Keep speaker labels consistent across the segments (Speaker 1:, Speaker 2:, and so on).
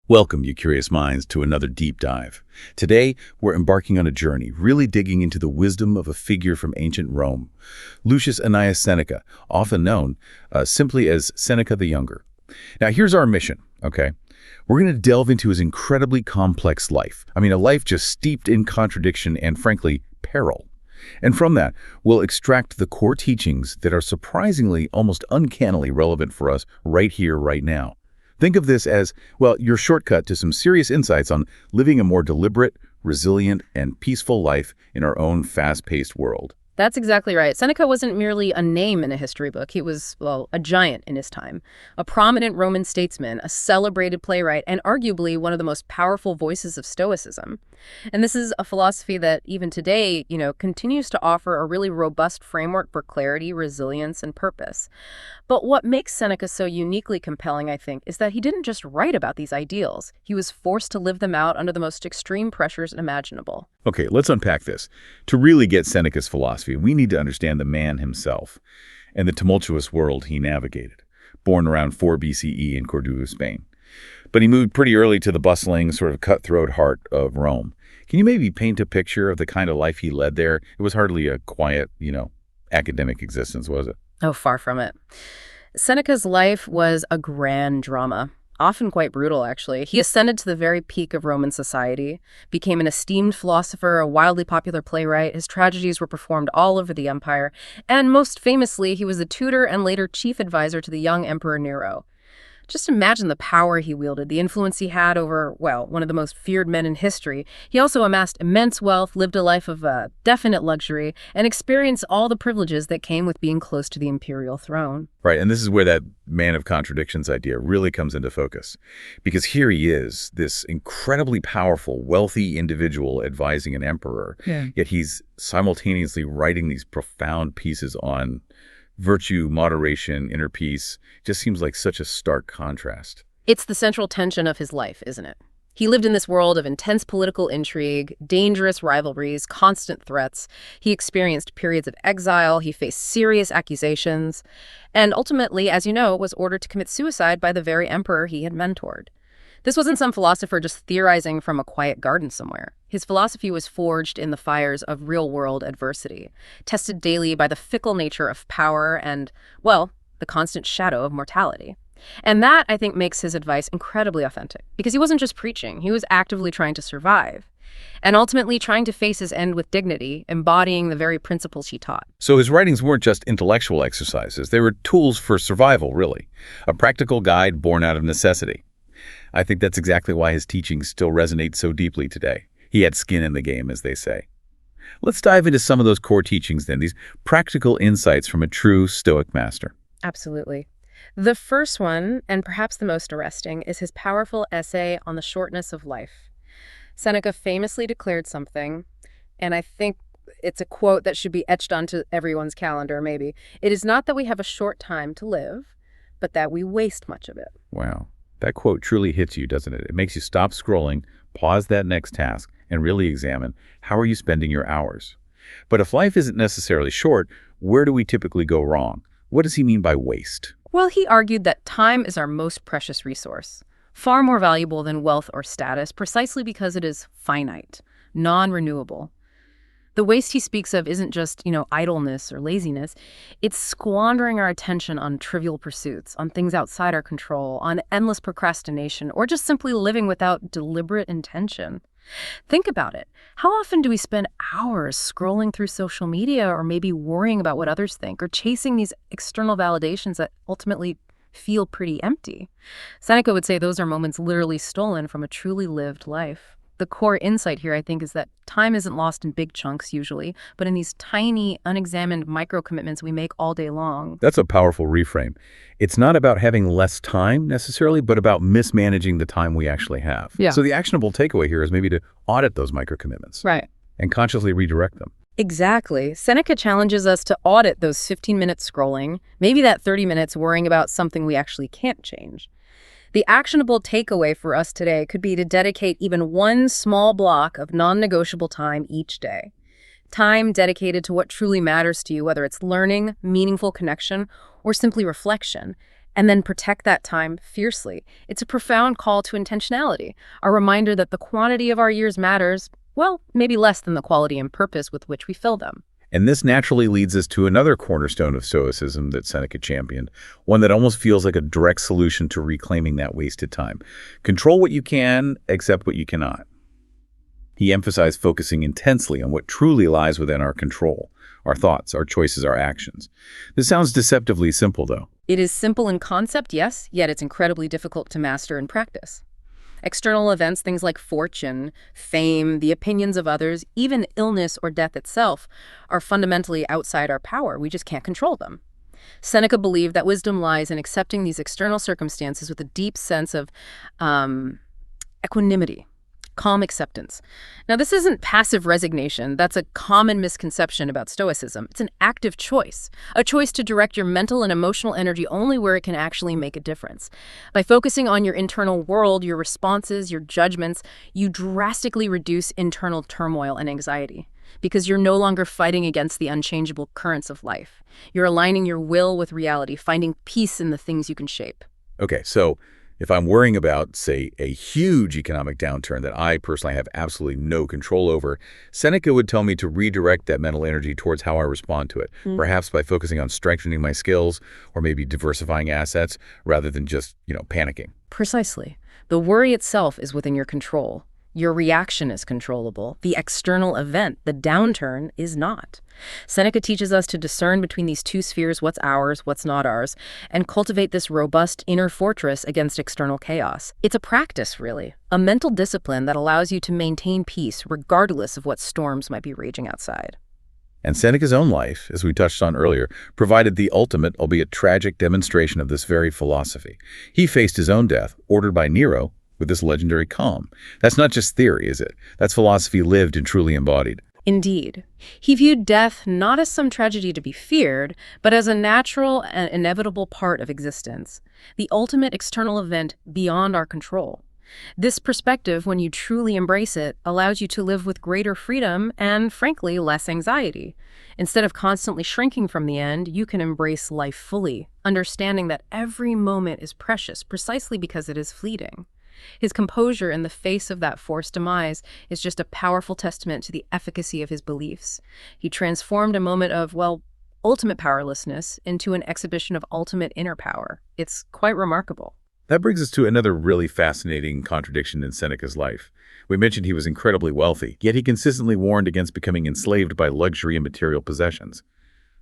Speaker 1: Welcome, you curious minds, to another deep dive. Today, we're embarking on a journey, really digging into the wisdom of a figure from ancient Rome, Lucius Annaeus Seneca, often known simply as Seneca the Younger. Now, here's our mission, okay? We're going to delve into his incredibly complex life. I mean, a life just steeped in contradiction and, frankly, peril. And from that, we'll extract the core teachings that are surprisingly, almost uncannily relevant for us right here, right now. Think of this as, well, your shortcut to some serious insights on living a more deliberate, resilient, and peaceful life in our own fast-paced world.
Speaker 2: That's exactly right. Seneca wasn't merely a name in a history book. He was, well, a giant in his time. A prominent Roman statesman, a celebrated playwright, and arguably one of the most powerful voices of Stoicism. And this is a philosophy that even today, continues to offer a really robust framework for clarity, resilience, and purpose. But what makes Seneca so uniquely compelling, I think, is that he didn't just write about these ideals. He was forced to live them out under the most extreme pressures imaginable.
Speaker 1: Okay, let's unpack this. To really get Seneca's philosophy, we need to understand the man himself and the tumultuous world he navigated. Born around 4 BCE in Cordoba, Spain. But he moved pretty early to the bustling, sort of cutthroat heart of Rome. Can you maybe paint a picture of the kind of life he led there? It was hardly a quiet, academic existence, was it?
Speaker 2: Oh, far from it. Seneca's life was a grand drama. Often quite brutal, actually. He ascended to the very peak of Roman society, became an esteemed philosopher, a wildly popular playwright. His tragedies were performed all over the empire, and most famously, he was the tutor and later chief advisor to the young Emperor Nero. Just imagine the power he wielded, the influence he had over, well, one of the most feared men in history. He also amassed immense wealth, lived a life of definite luxury, and experienced all the privileges that came with being close to the imperial throne.
Speaker 1: Right, and this is where that man of contradictions idea really comes into focus. Because here he is, this incredibly powerful, wealthy individual advising an emperor, yet he's simultaneously writing these profound pieces on virtue, moderation, inner peace. Just seems like such a stark contrast.
Speaker 2: It's the central tension of his life, isn't it? He lived in this world of intense political intrigue, dangerous rivalries, constant threats. He experienced periods of exile, he faced serious accusations, and ultimately, as you know, was ordered to commit suicide by the very emperor he had mentored. This wasn't some philosopher just theorizing from a quiet garden somewhere. His philosophy was forged in the fires of real-world adversity, tested daily by the fickle nature of power and, well, the constant shadow of mortality. And that, I think, makes his advice incredibly authentic, because he wasn't just preaching, he was actively trying to survive, and ultimately trying to face his end with dignity, embodying the very principles he taught.
Speaker 1: So his writings weren't just intellectual exercises, they were tools for survival, really. A practical guide born out of necessity. I think that's exactly why his teachings still resonate so deeply today. He had skin in the game, as they say. Let's dive into some of those core teachings then, these practical insights from a true Stoic master.
Speaker 2: Absolutely. The first one, and perhaps the most arresting, is his powerful essay on the shortness of life. Seneca famously declared something, and I think it's a quote that should be etched onto everyone's calendar, maybe. It is not that we have a short time to live, but that we waste much of it.
Speaker 1: Wow. That quote truly hits you, doesn't it? It makes you stop scrolling, pause that next task, and really examine how are you spending your hours. But if life isn't necessarily short, where do we typically go wrong? What does he mean by waste?
Speaker 2: Well, he argued that time is our most precious resource, far more valuable than wealth or status, precisely because it is finite, non-renewable. The waste he speaks of isn't just, idleness or laziness. It's squandering our attention on trivial pursuits, on things outside our control, on endless procrastination, or just simply living without deliberate intention. Think about it. How often do we spend hours scrolling through social media, or maybe worrying about what others think, or chasing these external validations that ultimately feel pretty empty? Seneca would say those are moments literally stolen from a truly lived life. The core insight here, I think, is that time isn't lost in big chunks usually, but in these tiny, unexamined micro-commitments we make all day long.
Speaker 1: That's a powerful reframe. It's not about having less time necessarily, but about mismanaging the time we actually have.
Speaker 2: Yeah.
Speaker 1: So the actionable takeaway here is maybe to audit those micro-commitments.
Speaker 2: Right.
Speaker 1: And consciously redirect them.
Speaker 2: Exactly. Seneca challenges us to audit those 15 minutes scrolling, maybe that 30 minutes worrying about something we actually can't change. The actionable takeaway for us today could be to dedicate even one small block of non-negotiable time each day. Time dedicated to what truly matters to you, whether it's learning, meaningful connection, or simply reflection. and then protect that time fiercely. It's a profound call to intentionality, a reminder that the quantity of our years matters, well, maybe less than the quality and purpose with which we fill them.
Speaker 1: And this naturally leads us to another cornerstone of Stoicism that Seneca championed, one that almost feels like a direct solution to reclaiming that wasted time. Control what you can, accept what you cannot. He emphasized focusing intensely on what truly lies within our control, our thoughts, our choices, our actions. This sounds deceptively simple, though.
Speaker 2: It is simple in concept, yes, yet it's incredibly difficult to master in practice. External events, things like fortune, fame, the opinions of others, even illness or death itself, are fundamentally outside our power. We just can't control them. Seneca believed that wisdom lies in accepting these external circumstances with a deep sense of equanimity, calm acceptance. Now, this isn't passive resignation. That's a common misconception about Stoicism. It's an active choice, a choice to direct your mental and emotional energy only where it can actually make a difference. By focusing on your internal world, your responses, your judgments, you drastically reduce internal turmoil and anxiety because you're no longer fighting against the unchangeable currents of life. You're aligning your will with reality, finding peace in the things you can shape.
Speaker 1: Okay, so if I'm worrying about, say, a huge economic downturn that I personally have absolutely no control over, Seneca would tell me to redirect that mental energy towards how I respond to it, perhaps by focusing on strengthening my skills or maybe diversifying assets rather than just, panicking.
Speaker 2: Precisely. The worry itself is within your control. Your reaction is controllable. The external event, the downturn, is not. Seneca teaches us to discern between these two spheres, what's ours, what's not ours, and cultivate this robust inner fortress against external chaos. It's a practice, really, a mental discipline that allows you to maintain peace regardless of what storms might be raging outside.
Speaker 1: And Seneca's own life, as we touched on earlier, provided the ultimate, albeit tragic, demonstration of this very philosophy. He faced his own death, ordered by Nero, with this legendary calm. That's not just theory, is it? That's philosophy lived and truly embodied.
Speaker 2: Indeed. He viewed death not as some tragedy to be feared, but as a natural and inevitable part of existence, the ultimate external event beyond our control. This perspective, when you truly embrace it, allows you to live with greater freedom and, frankly, less anxiety. Instead of constantly shrinking from the end, you can embrace life fully, understanding that every moment is precious precisely because it is fleeting. His composure in the face of that forced demise is just a powerful testament to the efficacy of his beliefs. He transformed a moment of, ultimate powerlessness into an exhibition of ultimate inner power. It's quite remarkable.
Speaker 1: That brings us to another really fascinating contradiction in Seneca's life. We mentioned he was incredibly wealthy, yet he consistently warned against becoming enslaved by luxury and material possessions.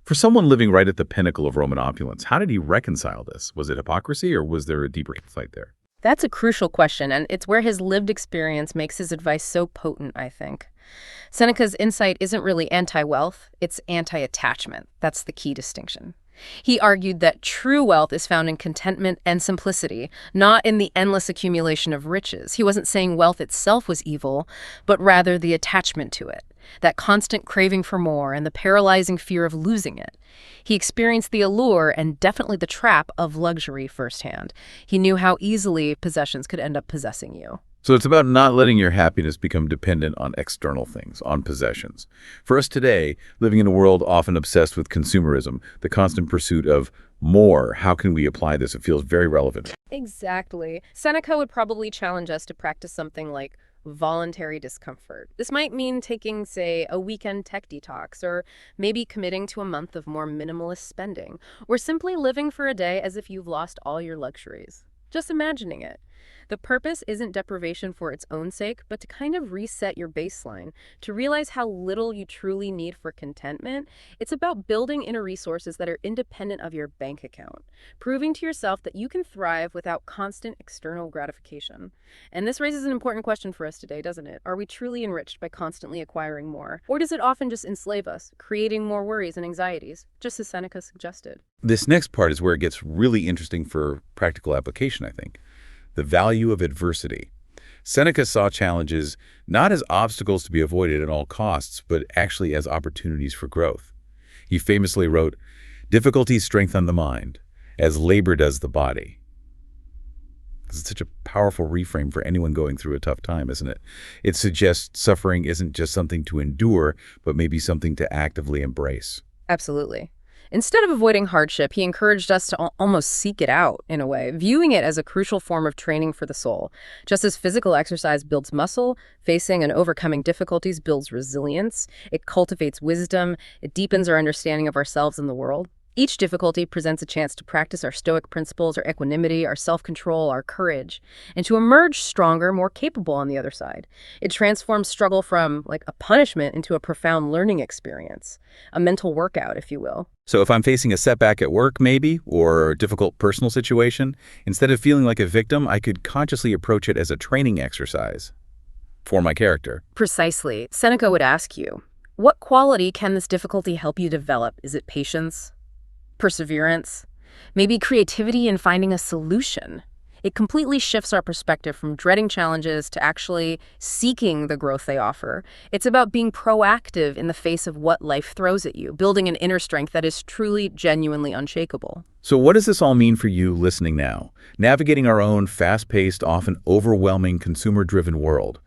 Speaker 1: For someone living right at the pinnacle of Roman opulence, how did he reconcile this? Was it hypocrisy, or was there a deeper insight there?
Speaker 2: That's a crucial question, and it's where his lived experience makes his advice so potent, I think. Seneca's insight isn't really anti-wealth, it's anti-attachment. That's the key distinction. He argued that true wealth is found in contentment and simplicity, not in the endless accumulation of riches. He wasn't saying wealth itself was evil, but rather the attachment to it, that constant craving for more and the paralyzing fear of losing it. He experienced the allure and definitely the trap of luxury firsthand. He knew how easily possessions could end up possessing you.
Speaker 1: So it's about not letting your happiness become dependent on external things, on possessions. For us today, living in a world often obsessed with consumerism, the constant pursuit of more, how can we apply this? It feels very relevant.
Speaker 2: Exactly. Seneca would probably challenge us to practice something like voluntary discomfort. This might mean taking, say, a weekend tech detox, or maybe committing to a month of more minimalist spending, or simply living for a day as if you've lost all your luxuries. Just imagining it. The purpose isn't deprivation for its own sake, but to kind of reset your baseline, to realize how little you truly need for contentment. It's about building inner resources that are independent of your bank account, proving to yourself that you can thrive without constant external gratification. And this raises an important question for us today, doesn't it? Are we truly enriched by constantly acquiring more? Or does it often just enslave us, creating more worries and anxieties, just as Seneca suggested?
Speaker 1: This next part is where it gets really interesting for practical application, I think. The value of adversity. Seneca saw challenges not as obstacles to be avoided at all costs, but actually as opportunities for growth. He famously wrote, "Difficulties strengthen the mind, as labor does the body." This is such a powerful reframe for anyone going through a tough time, isn't it? It suggests suffering isn't just something to endure, but maybe something to actively embrace.
Speaker 2: Absolutely. Instead of avoiding hardship, he encouraged us to almost seek it out, in a way, viewing it as a crucial form of training for the soul. Just as physical exercise builds muscle, facing and overcoming difficulties builds resilience, it cultivates wisdom, it deepens our understanding of ourselves and the world. Each difficulty presents a chance to practice our Stoic principles, our equanimity, our self-control, our courage, and to emerge stronger, more capable on the other side. It transforms struggle from, like, a punishment into a profound learning experience, a mental workout, if you will.
Speaker 1: So if I'm facing a setback at work, maybe, or a difficult personal situation, instead of feeling like a victim, I could consciously approach it as a training exercise for my character.
Speaker 2: Precisely. Seneca would ask you, what quality can this difficulty help you develop? Is it patience? Perseverance, maybe creativity in finding a solution? It completely shifts our perspective from dreading challenges to actually seeking the growth they offer. It's about being proactive in the face of what life throws at you, building an inner strength that is truly, genuinely unshakable.
Speaker 1: So what does this all mean for you listening now? Navigating our own fast-paced, often overwhelming, consumer-driven world.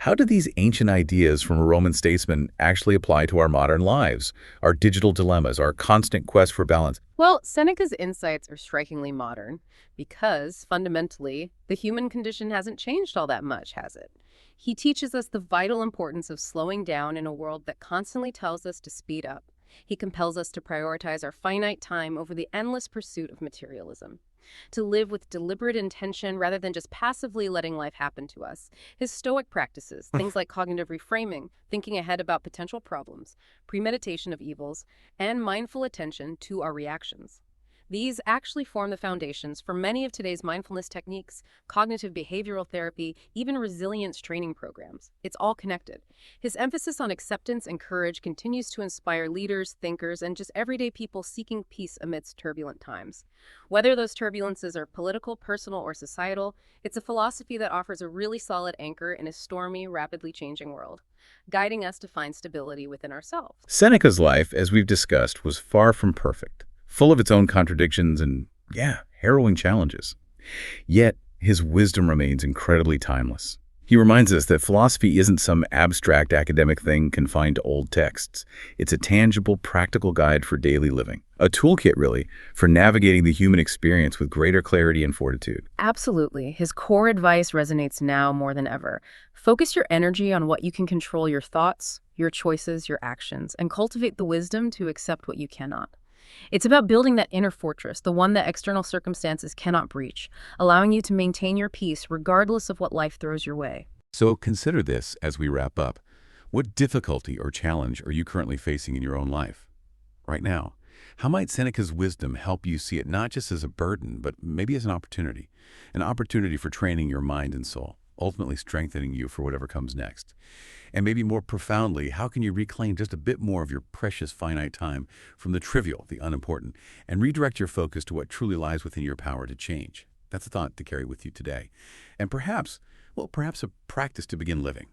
Speaker 1: How do these ancient ideas from a Roman statesman actually apply to our modern lives, our digital dilemmas, our constant quest for balance?
Speaker 2: Well, Seneca's insights are strikingly modern because, fundamentally, the human condition hasn't changed all that much, has it? He teaches us the vital importance of slowing down in a world that constantly tells us to speed up. He compels us to prioritize our finite time over the endless pursuit of materialism, to live with deliberate intention rather than just passively letting life happen to us. His Stoic practices, things like cognitive reframing, thinking ahead about potential problems, premeditation of evils, and mindful attention to our reactions. These actually form the foundations for many of today's mindfulness techniques, cognitive behavioral therapy, even resilience training programs. It's all connected. His emphasis on acceptance and courage continues to inspire leaders, thinkers, and just everyday people seeking peace amidst turbulent times. Whether those turbulences are political, personal, or societal, it's a philosophy that offers a really solid anchor in a stormy, rapidly changing world, guiding us to find stability within ourselves.
Speaker 1: Seneca's life, as we've discussed, was far from perfect, full of its own contradictions and, harrowing challenges. Yet, his wisdom remains incredibly timeless. He reminds us that philosophy isn't some abstract academic thing confined to old texts. It's a tangible, practical guide for daily living. A toolkit, really, for navigating the human experience with greater clarity and fortitude.
Speaker 2: Absolutely. His core advice resonates now more than ever. Focus your energy on what you can control: your thoughts, your choices, your actions, and cultivate the wisdom to accept what you cannot. It's about building that inner fortress, the one that external circumstances cannot breach, allowing you to maintain your peace regardless of what life throws your way.
Speaker 1: So consider this as we wrap up. What difficulty or challenge are you currently facing in your own life right now? How might Seneca's wisdom help you see it not just as a burden, but maybe as an opportunity for training your mind and soul, ultimately strengthening you for whatever comes next? And maybe more profoundly, how can you reclaim just a bit more of your precious finite time from the trivial, the unimportant, and redirect your focus to what truly lies within your power to change? That's a thought to carry with you today. And perhaps a practice to begin living.